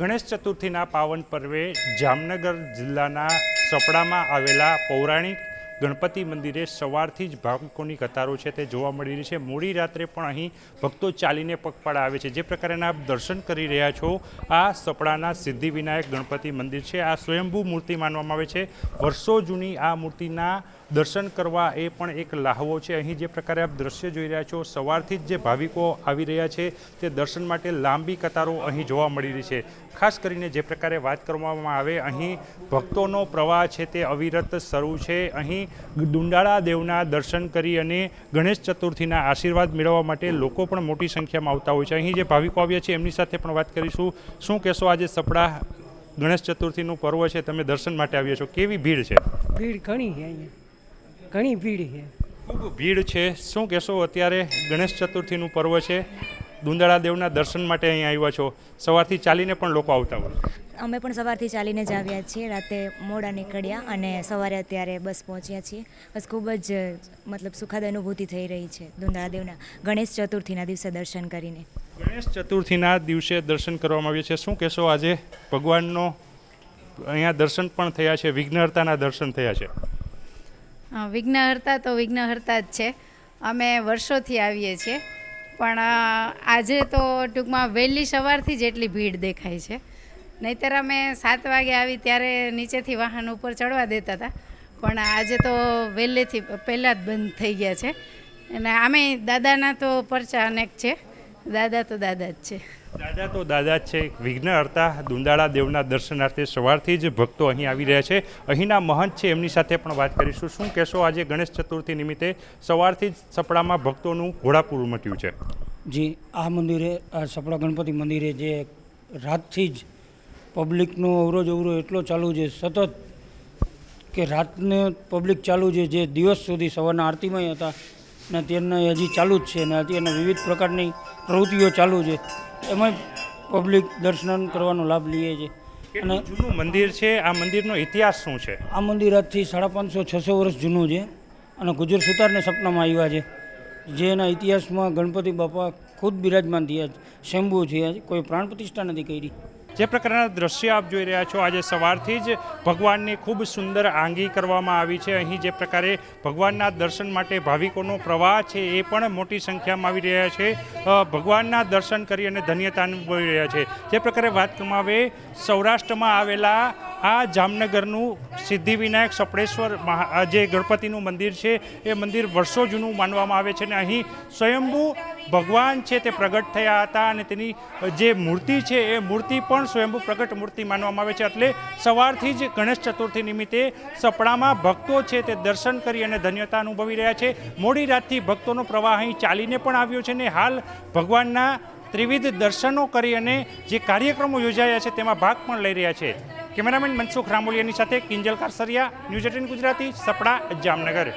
ગણેશ ચતુર્થીના પાવન પર્વે જામનગર જિલ્લાના સપડામાં આવેલા પૌરાણિક ગણપતિ મંદિરે સવારથી જ ભાવિકોની કતારો છે તે જોવા મળી રહી છે। મોડી રાત્રે પણ અહીં ભક્તો ચાલીને પગપાળા આવે છે। જે પ્રકારના આપ દર્શન કરી રહ્યા છો, આ સપડાના સિદ્ધિવિનાયક ગણપતિ મંદિર છે। આ સ્વયંભૂ મૂર્તિ માનવામાં આવે છે। વર્ષો જૂની આ મૂર્તિના દર્શન કરવા એ પણ એક લાહવો છે। અહીં જે પ્રકારે આપ દ્રશ્ય જોઈ રહ્યા છો, સવારથી જ જે ભાવિકો આવી રહ્યા છે તે દર્શન માટે લાંબી કતારો અહીં જોવા મળી રહી છે। ખાસ કરીને જે પ્રકારે વાત કરવામાં આવે, અહીં ભક્તોનો પ્રવાહ છે તે અવિરત શરૂ છે। અહીં દુંડાળા દેવના દર્શન કરી અને ગણેશ ચતુર્થીના આશીર્વાદ મેળવવા માટે લોકો પણ મોટી સંખ્યામાં આવતા હોય છે। અહીં જે ભાવિકો આવ્યા છે એમની સાથે પણ વાત કરીશું। શું કહેશો, આજે સપડા ગણેશ ચતુર્થીનું પર્વ છે, તમે દર્શન માટે આવ્યા છો, કેવી ભીડ છે? ભીડ ઘણી છે, અહીંયા ઘણી ભીડ છે, ખૂબ ભીડ છે। શું કહેશો, અત્યારે ગણેશ ચતુર્થીનું પર્વ છે, દુંદાળા દેવના દર્શન માટે અહીં આવ્યા છો, સવારથી ચાલીને પણ લોકો આવતા હોય? અમે પણ સવારથી ચાલીને જ આવ્યા છીએ। રાતે મોડા નીકળ્યા અને સવારે અત્યારે બસ પહોંચ્યા છીએ। બસ ખૂબ જ સુખદ અનુભૂતિ થઈ રહી છે દુંદાળા દેવના ગણેશ ચતુર્થીના દિવસે દર્શન કરીને। ગણેશ ચતુર્થીના દિવસે દર્શન કરવામાં આવ્યા છે। શું કહેશો, આજે ભગવાનનો અહીંયા દર્શન પણ થયા છે, વિઘ્નહર્તાના દર્શન થયા છે? વિઘ્નહર્તા તો વિઘ્નહર્તા જ છે। અમે વર્ષોથી આવીએ છીએ, પણ આજે તો ટૂંકમાં વહેલી સવારથી જ એટલી ભીડ દેખાય છે। નહીંતર અમે 7 વાગે આવી ત્યારે નીચેથી વાહન ઉપર ચડવા દેતા હતા, પણ આજે તો વહેલેથી પહેલાં જ બંધ થઈ ગયા છે। અને આમે દાદાના તો પરચા અનેક છે, દાદા તો દાદા જ છે। દાદા તો દાદા જ છે। વિઘ્નહર્તા દુંદાળા દેવના દર્શનાર્થે સવારથી જ ભક્તો અહીં આવી રહ્યા છે। અહીંના મહંત છે, એમની સાથે પણ વાત કરીશું। શું કહેશો, આજે ગણેશ ચતુર્થી નિમિત્તે સવારથી જ સપડામાં ભક્તોનું ઘોડાપૂર મટ્યું છે? જી, આ મંદિરે, આ સપડા ગણપતિ મંદિરે જે રાતથી જ પબ્લિકનો અવરો એટલો ચાલુ છે સતત, કે રાતને પબ્લિક ચાલુ છે, જે દિવસ સુધી સવારના આરતીમાં હતા ને અત્યારના હજી ચાલુ જ છે, ને અત્યારના વિવિધ પ્રકારની પ્રવૃત્તિઓ ચાલુ છે, એમાં પબ્લિક દર્શન કરવાનો લાભ લે છે। અને જૂનું મંદિર છે, આ મંદિરનો ઇતિહાસ શું છે? આ મંદિર આજથી 550-600 વર્ષ જૂનું છે અને ગુજર સુતારને સપનામાં આવ્યા છે, જેના ઇતિહાસમાં ગણપતિ બાપા ખુદ બિરાજમાન થયા છે, શંભુ થયા છે, કોઈ પ્રાણ પ્રતિષ્ઠા નથી કરી। જે પ્રકારના દ્રશ્ય આપ જોઈ રહ્યા છો, આજે સવારથી જ ભગવાનની ખૂબ સુંદર આંગી કરવામાં આવી છે। અહીં જે પ્રકારે ભગવાનના દર્શન માટે ભાવિકોનો પ્રવાહ છે એ પણ મોટી સંખ્યામાં આવી રહ્યા છે, ભગવાનના દર્શન કરી અને ધન્યતા અનુભવી રહ્યા છે। જે પ્રકારે વાત કરવામાં આવે, સૌરાષ્ટ્રમાં આવેલા આ જામનગરનું સિદ્ધિવિનાયક સપડેશ્વર જે ગણપતિનું મંદિર છે, એ મંદિર વર્ષો જૂનું માનવામાં આવે છે અને અહીં સ્વયંભૂ ભગવાન છે તે પ્રગટ થયા હતા અને તેની જે મૂર્તિ છે એ મૂર્તિ પણ સ્વયંભૂ પ્રગટ મૂર્તિ માનવામાં આવે છે। એટલે સવારથી જ ગણેશ ચતુર્થી નિમિત્તે સપડામાં ભક્તો છે તે દર્શન કરી અને ધન્યતા અનુભવી રહ્યા છે। મોડી રાતથી ભક્તોનો પ્રવાહ અહીં ચાલીને પણ આવ્યો છે અને હાલ ભગવાનના ત્રિવિધ દર્શનો કરી અને જે કાર્યક્રમો યોજાયા છે તેમાં ભાગ પણ લઈ રહ્યા છે। કેમેરામેન મનસુખ રામોલિયાની સાથે કિંજલ કારસરિયા, ન્યૂઝ 18 ગુજરાતી, સપડા, જામનગર।